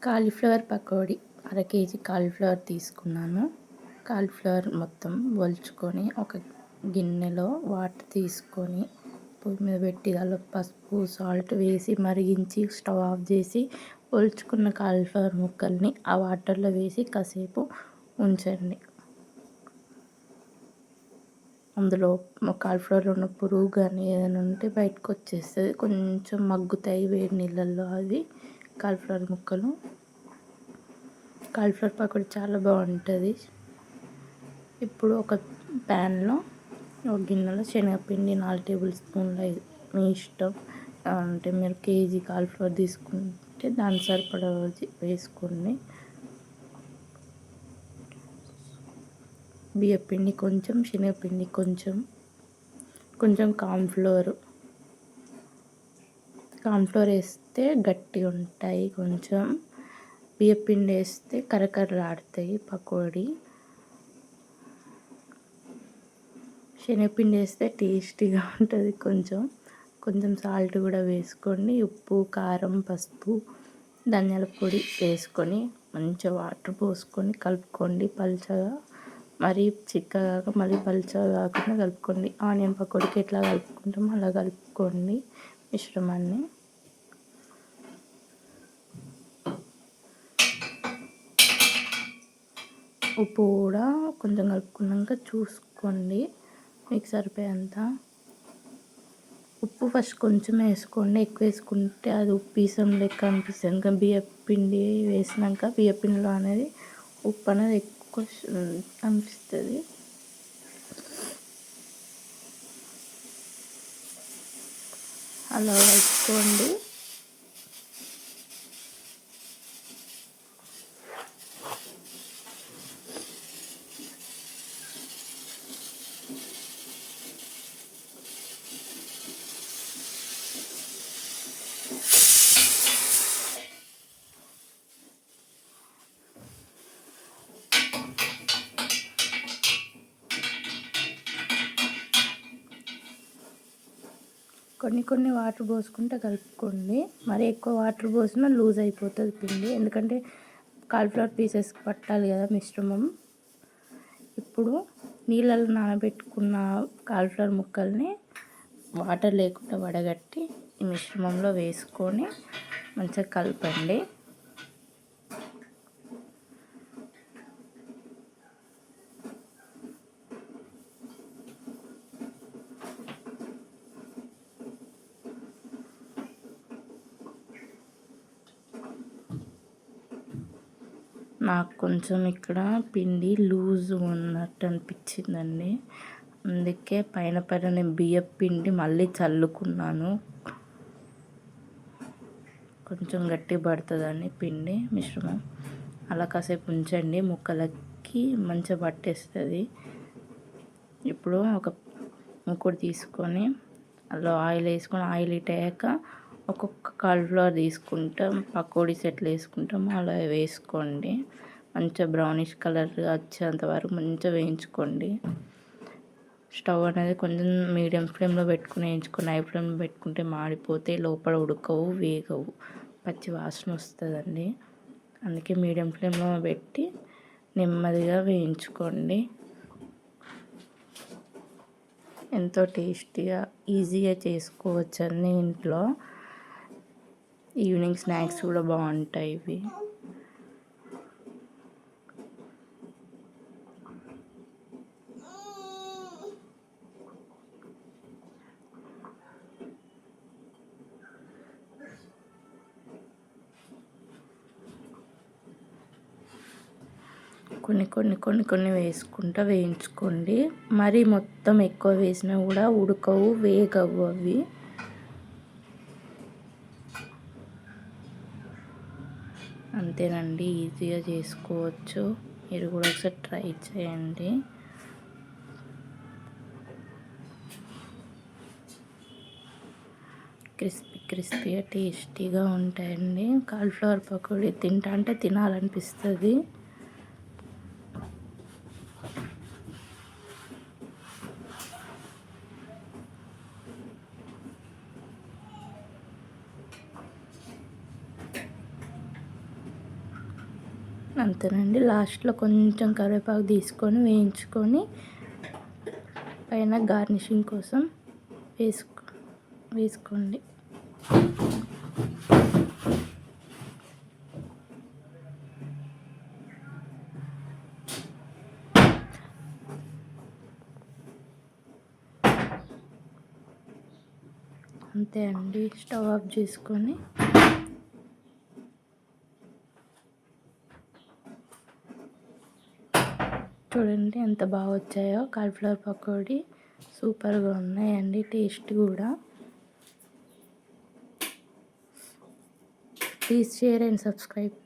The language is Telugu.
కాలీఫ్లవర్ పకోడీ అర కేజీ కాలీఫ్లవర్ తీసుకున్నాను. కాలీఫ్లవర్ మొత్తం ఒలుచుకొని ఒక గిన్నెలో వాటర్ తీసుకొని పొయ్యి మీద పెట్టి దానిలో పసుపు సాల్ట్ వేసి మరిగించి స్టవ్ ఆఫ్ చేసి ఒలుచుకున్న కాలీఫ్లవర్ ముక్కల్ని ఆ వాటర్లో వేసి కాసేపు ఉంచండి. అందులో కాలీఫ్లవర్లో ఉన్న పురుగు కానీ ఏదైనా ఉంటే బయటకు వచ్చేస్తుంది. కొంచెం మగ్గుతాయి వేడి నీళ్ళల్లో అవి కాలీఫ్లవర్ ముక్కలు. కాలీఫ్లవర్ పకోడీ చాలా బాగుంటుంది. ఇప్పుడు ఒక ప్యాన్లో ఒక గిన్నెలో శనగపిండి 4 టేబుల్ స్పూన్లు మీ ఇష్టం. అంటే మీరు కేజీ కాలీఫ్లవర్ తీసుకుంటే దాని సరిపడా వేసుకోండి. బియ్యపిండి కొంచెం, శనగపిండి కొంచెం, కొంచెం కార్న్ఫ్లోర్ వేస్తే గట్టిగా ఉంటాయి. కొంచెం బియ్యపిండి వేస్తే కరకరలాడతాయి పకోడీ. శనగపిండి వేస్తే టేస్టీగా ఉంటుంది. కొంచెం సాల్ట్ కూడా వేసుకోండి. ఉప్పు, కారం, పసుపు, ధనియాల పొడి వేసుకొని మంచిగా వాటర్ పోసుకొని కలుపుకోండి. పల్చగా మరీ చిక్కగా మరీ పల్చగా కాకుండా కలుపుకోండి. ఆనియన్ పకోడీకి ఎట్లా కలుపుకుంటామో అలా కలుపుకోండి మిశ్రమాన్ని. ఉప్పు కూడా కొంచెం కలుపుకున్నాక చూసుకోండి మీకు సరిపోయేంత. ఉప్పు ఫస్ట్ కొంచెం వేసుకోండి. ఎక్కువ వేసుకుంటే అది ఉప్పీసం లెక్క అనిపిస్తుంది. ఇంకా బియ్యపిండి వేసినాక బియ్యపిండిలో అనేది ఉప్పు అనేది ఎక్కువ అనిపిస్తుంది. అలా కలుపుకోండి. కొన్ని వాటర్ పోసుకుంటే కలుపుకోండి. మరి ఎక్కువ వాటర్ పోసినా లూజ్ అయిపోతుంది పిండి. ఎందుకంటే కాలీఫ్లవర్ పీసెస్ పట్టాలి కదా మిశ్రమం. ఇప్పుడు నీళ్ళలో నానబెట్టుకున్న కాలీఫ్లవర్ ముక్కల్ని వాటర్ లేకుండా వడగట్టి ఈ మిశ్రమంలో వేసుకొని మంచిగా కలపండి. నాకు కొంచెం ఇక్కడ పిండి లూజ్ ఉన్నట్టు అనిపించిందండి. అందుకే పైన నేను బియ్యం పిండి మళ్ళీ చల్లుకున్నాను. కొంచెం గట్టి పడుతుందని పిండి మిశ్రమం. అలా కాసేపు ఉంచండి, ముక్కలకి మంచిగా పట్టేస్తుంది. ఇప్పుడు ఒక ముక్కుడు తీసుకొని అందులో ఆయిల్ వేసుకొని ఆయిల్ హీట్ అయ్యాక ఒక్కొక్క కాలీఫ్లవర్ తీసుకుంటాం, పకోడీస్ ఎట్లా వేసుకుంటామో అలా వేసుకోండి. మంచిగా బ్రౌనిష్ కలర్ వచ్చేంత వరకు మంచిగా వేయించుకోండి. స్టవ్ అనేది కొంచెం మీడియం ఫ్లేమ్లో పెట్టుకుని వేయించుకొని హై ఫ్లేమ్లో పెట్టుకుంటే మాడిపోతే లోపల ఉడకవు, వేగవు, పచ్చి వాసన వస్తుందండి. అందుకే మీడియం ఫ్లేమ్లో పెట్టి నెమ్మదిగా వేయించుకోండి. ఎంతో టేస్టీగా ఈజీగా చేసుకోవచ్చు అన్నీ ఇంట్లో. ఈవినింగ్ స్నాక్స్ కూడా బాగుంటాయి ఇవి. కొన్ని వేసుకుంటా వేయించుకోండి. మరి మొత్తం ఎక్కువ వేసినా కూడా ఉడకవు, వేగవు అవి. అంతేనండి, ఈజీగా చేసుకోవచ్చు. మీరు కూడా ఒకసారి ట్రై చేయండి. క్రిస్పీగా టేస్టీగా ఉంటాయండి. కాలీఫ్లవర్ పకోడీ తింటే తినాలనిపిస్తుంది. అంతేనండి. లాస్ట్లో కొంచెం కరివేపాకు తీసుకొని వేయించుకొని పైన గార్నిషింగ్ కోసం వేసుకోండి. అంతే అండి. స్టవ్ ఆఫ్ చేసుకొని చూడండి ఎంత బాగా వచ్చాయో కాలీఫ్లవర్ పకోడీ. సూపర్గా ఉన్నాయండి, టేస్ట్ కూడా. Please share and subscribe.